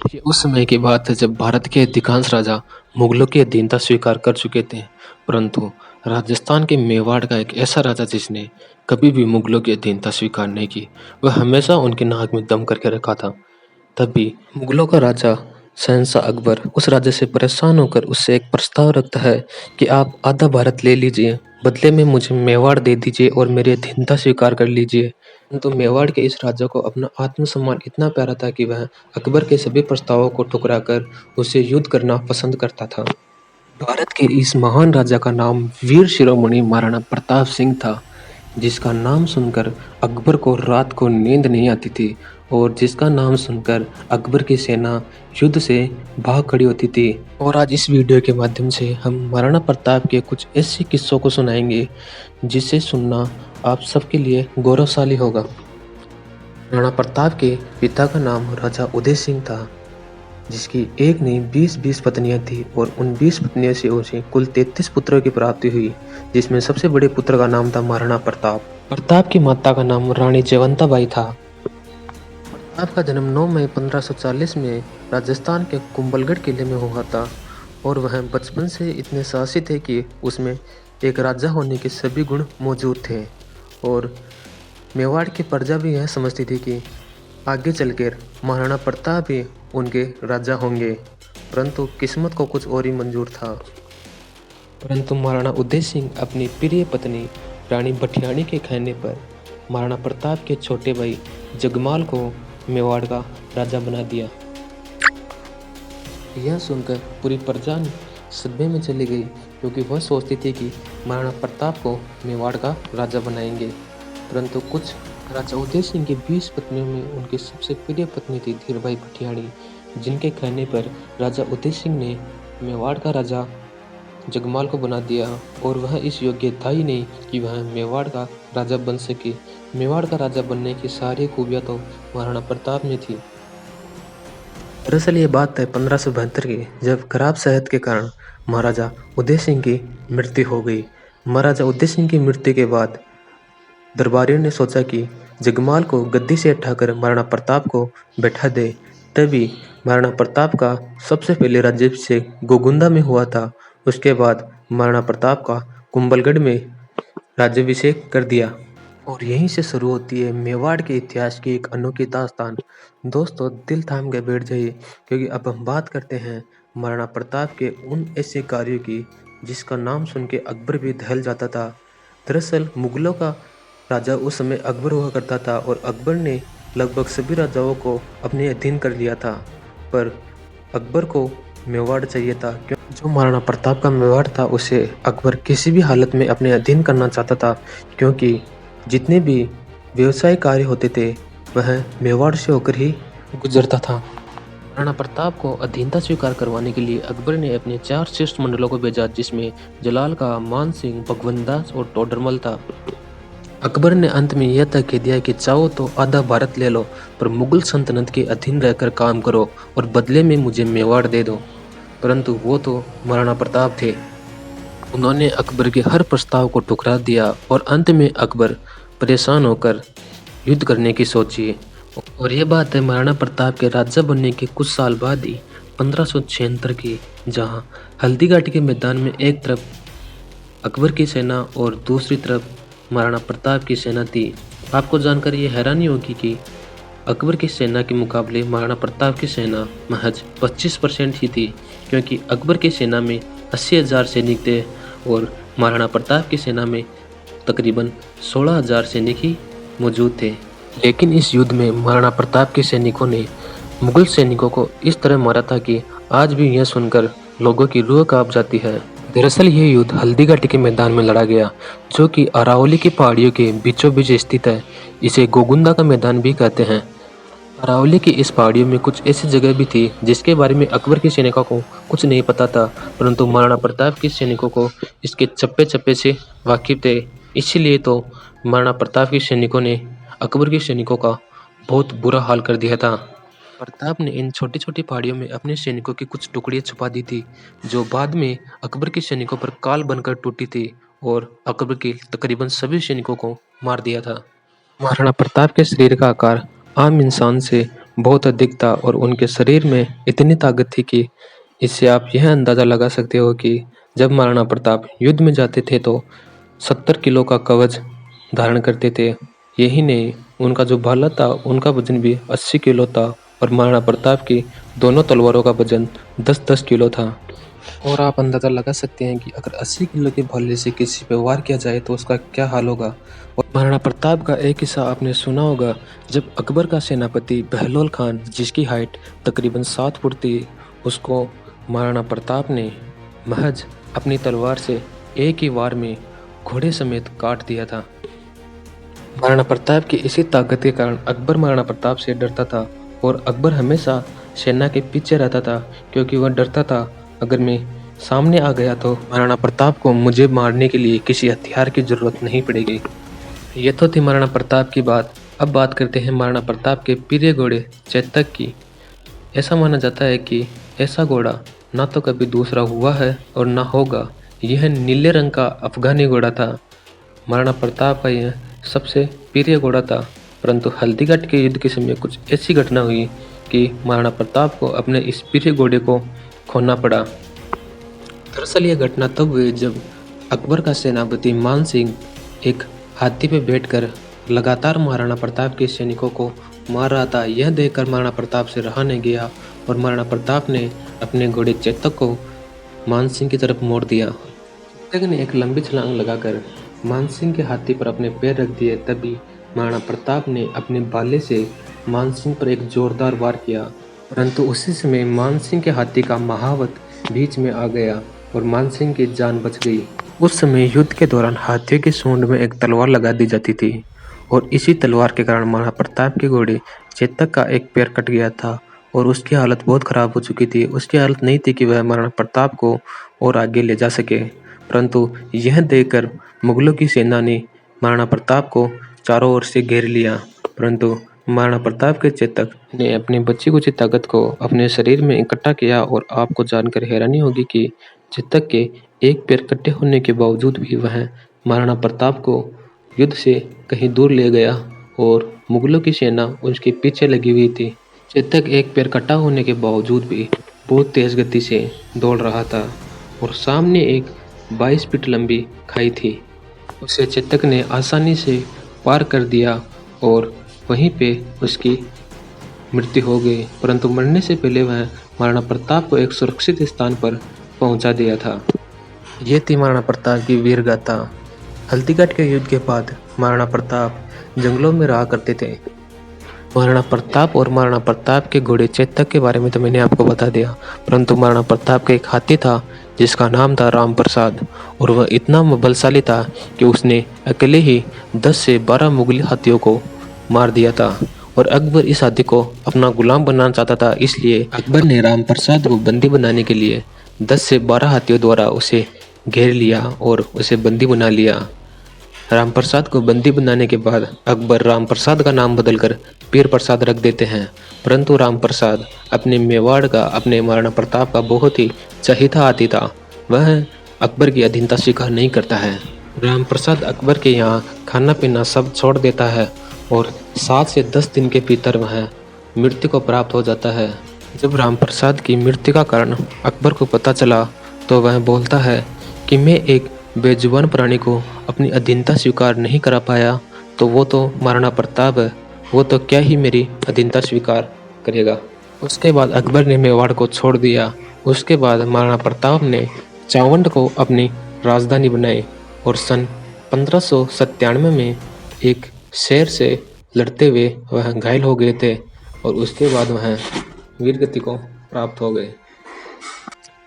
ये उस समय की बात है जब भारत के अधिकांश राजा मुगलों की अधीनता स्वीकार कर चुके थे, परंतु राजस्थान के मेवाड़ का एक ऐसा राजा जिसने कभी भी मुगलों की अधीनता स्वीकार नहीं की, वह हमेशा उनके नाक में दम करके रखा था। तभी मुगलों का राजा शहंशाह अकबर उस राजा से परेशान होकर उससे एक प्रस्ताव रखता है कि आप आधा भारत ले लीजिए, बदले में मुझे मेवाड़ दे दीजिए और मेरी अधीनता स्वीकार कर लीजिए। तो मेवाड़ के इस राजा को अपना आत्मसम्मान इतना प्यारा था कि वह अकबर के सभी प्रस्तावों को ठुकराकर उससे युद्ध करना पसंद करता था। भारत के इस महान राजा का नाम वीर शिरोमणि महाराणा प्रताप सिंह था, जिसका नाम सुनकर अकबर को रात को नींद नहीं आती थी और जिसका नाम सुनकर अकबर की सेना युद्ध से भाग खड़ी होती थी। और आज इस वीडियो के माध्यम से हम महाराणा प्रताप के कुछ ऐसे किस्सों को सुनाएंगे जिसे सुनना आप सबके लिए गौरवशाली होगा। राणा प्रताप के पिता का नाम राजा उदय सिंह था, जिसकी एक नहीं 20 पत्नियां थी और उन 20 पत्नियों से उसे कुल 33 पुत्रों की प्राप्ति हुई, जिसमें सबसे बड़े पुत्र का नाम था महाराणा प्रताप। प्रताप की माता का नाम रानी जयवंताबाई था। प्रताप का जन्म 9 मई 1540 में राजस्थान के कुंभलगढ़ किले में हुआ था और वह बचपन से इतने साहसी थे कि उसमें एक राजा होने के सभी गुण मौजूद थे। और मेवाड़ की प्रजा भी यह समझती थी कि आगे चलकर महाराणा प्रताप ही उनके राजा होंगे, परंतु किस्मत को कुछ और ही मंजूर था। परंतु महाराणा उदय सिंह अपनी प्रिय पत्नी रानी भटियाणी के कहने पर महाराणा प्रताप के छोटे भाई जगमाल को मेवाड़ का राजा बना दिया। यह सुनकर पूरी प्रजा सदमे में चली गई, क्योंकि वह सोचती थी कि महाराणा प्रताप को मेवाड़ का राजा बनाएंगे। परंतु कुछ राजा उदय सिंह की 20 पत्नियों में उनकी सबसे प्रिय पत्नी थी धीरबाई भटियाणी, जिनके कहने पर राजा उदय सिंह ने मेवाड़ का राजा जगमाल को बना दिया और वह इस योग्य था ही नहीं कि वह मेवाड़ का राजा बन सके। मेवाड़ का राजा बनने की सारी खूबियां तो महाराणा प्रताप में थी। दरअसल ये बात है 1572 की, जब खराब सेहत के कारण महाराजा उदय सिंह की मृत्यु हो गई। महाराजा उदय सिंह की मृत्यु के बाद दरबारियों ने सोचा कि जगमाल को गद्दी से उठाकर महाराणा प्रताप को बैठा दे। तभी महाराणा प्रताप का सबसे पहले राज्याभिषेक गोगुंदा में हुआ था। उसके बाद महाराणा प्रताप का कुंभलगढ़ में राज्याभिषेक कर दिया और यहीं से शुरू होती है मेवाड़ के इतिहास की एक अनोखी दास्तान। दोस्तों, दिल थाम के बैठ जाइए, क्योंकि अब हम बात करते हैं महाराणा प्रताप के उन ऐसे कार्यों की जिसका नाम सुन के अकबर भी दहल जाता था। दरअसल मुगलों का राजा उस समय अकबर हुआ करता था और अकबर ने लगभग सभी राजाओं को अपने अधीन कर लिया था, पर अकबर को मेवाड़ चाहिए था। जो महाराणा प्रताप का मेवाड़ था उसे अकबर किसी भी हालत में अपने अधीन करना चाहता था, क्योंकि जितने भी व्यवसाय कार्य होते थे वह मेवाड़ से होकर ही गुजरता था। महाराणा प्रताप को अधीनता स्वीकार करवाने के लिए अकबर ने अपने 4 शिष्ट मंडलों को भेजा, जिसमें जलाल का, मान सिंह, भगवंत दास और टोडरमल था। अकबर ने अंत में यह तय कह दिया कि चाहो तो आधा भारत ले लो, पर मुगल सल्तनत के अधीन रहकर काम करो और बदले में मुझे मेवाड़ दे दो। परंतु वो तो महाराणा प्रताप थे। उन्होंने अकबर के हर प्रस्ताव को ठुकरा दिया और अंत में अकबर परेशान होकर युद्ध करने की सोची। और यह बात है महाराणा प्रताप के राजा बनने के कुछ साल बाद ही 1576 की, जहां हल्दी घाटी के मैदान में एक तरफ अकबर की सेना और दूसरी तरफ महाराणा प्रताप की सेना थी। आपको जानकर ये हैरानी होगी कि अकबर की सेना के मुकाबले महाराणा प्रताप की सेना महज 25% ही थी, क्योंकि अकबर की सेना में 80,000 सैनिक थे और महाराणा प्रताप की सेना में तकरीबन 16,000 सैनिक ही मौजूद थे। लेकिन इस युद्ध में महाराणा प्रताप के सैनिकों ने मुगल सैनिकों को इस तरह मारा था कि आज भी यह सुनकर लोगों की रूह कांप जाती है। दरअसल यह युद्ध हल्दी घाटी के मैदान में लड़ा गया, जो कि अरावली की पहाड़ियों के बीचों बीच स्थित है। इसे गोगुंदा का मैदान भी कहते हैं। अरावली की इस पहाड़ियों में कुछ ऐसी जगह भी थी जिसके बारे में अकबर के सैनिकों को कुछ नहीं पता था, परंतु महाराणा प्रताप के सैनिकों को इसके चप्पे चप्पे से वाकिफ थे। इसीलिए तो महाराणा प्रताप के सैनिकों ने अकबर के सैनिकों का बहुत बुरा हाल कर दिया था। प्रताप ने इन छोटी छोटी पहाड़ियों में अपने सैनिकों की कुछ टुकड़ियां छुपा दी थी, जो बाद में अकबर के सैनिकों पर काल बनकर टूटी थी और अकबर के तकरीबन सभी सैनिकों को मार दिया था। महाराणा प्रताप के शरीर का आकार आम इंसान से बहुत अधिक था और उनके शरीर में इतनी ताकत थी कि इससे आप यह अंदाज़ा लगा सकते हो कि जब महाराणा प्रताप युद्ध में जाते थे तो 70 किलो का कवच धारण करते थे। यही नहीं, उनका जो भाला था उनका वजन भी 80 किलो था और महाराणा प्रताप की दोनों तलवारों का वजन 10-10 किलो था। और आप अंदाज़ा लगा सकते हैं कि अगर 80 किलो के भाले से किसी पे वार किया जाए तो उसका क्या हाल होगा। और महाराणा प्रताप का एक किस्सा आपने सुना होगा, जब अकबर का सेनापति बहलोल खान, जिसकी हाइट तकरीबन 7 फुट थी, उसको महाराणा प्रताप ने महज अपनी तलवार से एक ही वार में घोड़े समेत काट दिया था। महाराणा प्रताप की इसी ताकत के कारण अकबर महाराणा प्रताप से डरता था और अकबर हमेशा सेना के पीछे रहता था, क्योंकि वह डरता था अगर मैं सामने आ गया तो महाराणा प्रताप को मुझे मारने के लिए किसी हथियार की जरूरत नहीं पड़ेगी। ये तो थी महाराणा प्रताप की बात। अब बात करते हैं महाराणा प्रताप के प्रिय घोड़े चेतक की। ऐसा माना जाता है कि ऐसा घोड़ा ना तो कभी दूसरा हुआ है और ना होगा। यह नीले रंग का अफगानी घोड़ा था। महाराणा प्रताप का यह सबसे प्रिय घोड़ा था, परंतु हल्दीघाटी के युद्ध के समय कुछ ऐसी घटना हुई कि महाराणा प्रताप को अपने इस प्रिय घोड़े को खोना पड़ा। दरअसल यह घटना तब हुई जब अकबर का सेनापति मान सिंह एक हाथी पे बैठकर लगातार महाराणा प्रताप के सैनिकों को मार रहा था। यह देखकर महाराणा प्रताप से रहा नहीं गया और महाराणा प्रताप ने अपने घोड़े चेतक को मान सिंह की तरफ मोड़ दिया। चेतक ने एक लंबी छलांग लगाकर मान सिंह के हाथी पर अपने पैर रख दिए। तभी महाराणा प्रताप ने अपने भाले से मान सिंह पर एक जोरदार वार किया, परंतु उसी समय मान सिंह के हाथी का महावत बीच में आ गया और मान सिंह की जान बच गई। उस समय युद्ध के दौरान हाथियों की सूंड में एक तलवार लगा दी जाती थी और इसी तलवार के कारण महाराणा प्रताप के घोड़े चेतक का एक पैर कट गया था और उसकी हालत बहुत खराब हो चुकी थी। उसकी हालत नहीं थी कि वह महाराणा प्रताप को और आगे ले जा सके, परंतु यह देखकर मुगलों की सेना ने महाराणा प्रताप को चारों ओर से घेर लिया। परंतु महाराणा प्रताप के चेतक ने अपनी बची कुची ताकत को अपने शरीर में इकट्ठा किया और आपको जानकर हैरानी होगी कि चेतक के एक पैर कट्टे होने के बावजूद भी वह महाराणा प्रताप को युद्ध से कहीं दूर ले गया और मुगलों की सेना उसके पीछे लगी हुई थी। चेतक एक पैर कटा होने के बावजूद भी बहुत तेज गति से दौड़ रहा था और सामने एक 22 फीट लंबी खाई थी। उसे चेतक ने आसानी से पार कर दिया और वहीं पे उसकी मृत्यु हो गई, परंतु मरने से पहले वह महाराणा प्रताप को एक सुरक्षित स्थान पर पहुंचा दिया था। ये थी महाराणा प्रताप की वीर गाथा। हल्दीघाटी के युद्ध के बाद महाराणा प्रताप जंगलों में रहा करते थे। महाराणा प्रताप और महाराणा प्रताप के घोड़े चेतक के बारे में तो मैंने आपको बता दिया, परंतु महाराणा प्रताप का एक हाथी था जिसका नाम था राम प्रसाद और वह इतना बलशाली था कि उसने अकेले ही 10 से 12 मुगली हाथियों को मार दिया था। और अकबर इस हाथी को अपना गुलाम बनाना चाहता था, इसलिए अकबर ने राम प्रसाद को बंदी बनाने के लिए 10 से 12 हाथियों द्वारा उसे घेर लिया और उसे बंदी बना लिया। राम प्रसाद को बंदी बनाने के बाद अकबर राम प्रसाद का नाम बदलकर पीर प्रसाद रख देते हैं, परंतु राम प्रसाद अपने मेवाड़ का, अपने महाराणा प्रताप का बहुत ही चहीता हाथी था। वह अकबर की अधीनता स्वीकार नहीं करता है। राम प्रसाद अकबर के यहाँ खाना पीना सब छोड़ देता है और 7 से 10 दिन के भीतर वह मृत्यु को प्राप्त हो जाता है। जब राम प्रसाद की मृत्यु का कारण अकबर को पता चला तो वह बोलता है कि मैं एक बेजुबान प्राणी को अपनी अधीनता स्वीकार नहीं करा पाया तो वो तो महाराणा प्रताप है, वो तो क्या ही मेरी अधीनता स्वीकार करेगा। उसके बाद अकबर ने मेवाड़ को छोड़ दिया। उसके बाद महाराणा प्रताप ने चावंड को अपनी राजधानी बनाई और सन 1597 में एक शेर से लड़ते हुए वह घायल हो गए थे और उसके बाद वह वीरगति को प्राप्त हो गए।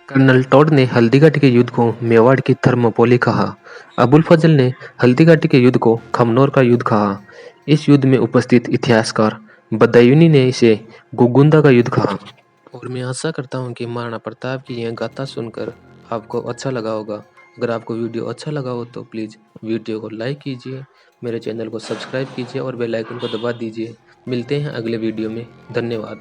कर्नल टॉड ने हल्दीघाटी के युद्ध को मेवाड़ की थर्मोपोली कहा। अबुल फजल ने हल्दीघाटी के युद्ध को खमनोर का युद्ध कहा। इस युद्ध में उपस्थित इतिहासकार बदायूनी ने इसे गुगुंदा का युद्ध कहा। और मैं आशा करता हूँ कि महाराणा प्रताप की यह गाथा सुनकर आपको अच्छा लगा होगा। अगर आपको वीडियो अच्छा लगा हो तो प्लीज़ वीडियो को लाइक कीजिए, मेरे चैनल को सब्सक्राइब कीजिए और बेल आइकन को दबा दीजिए। मिलते हैं अगले वीडियो में। धन्यवाद।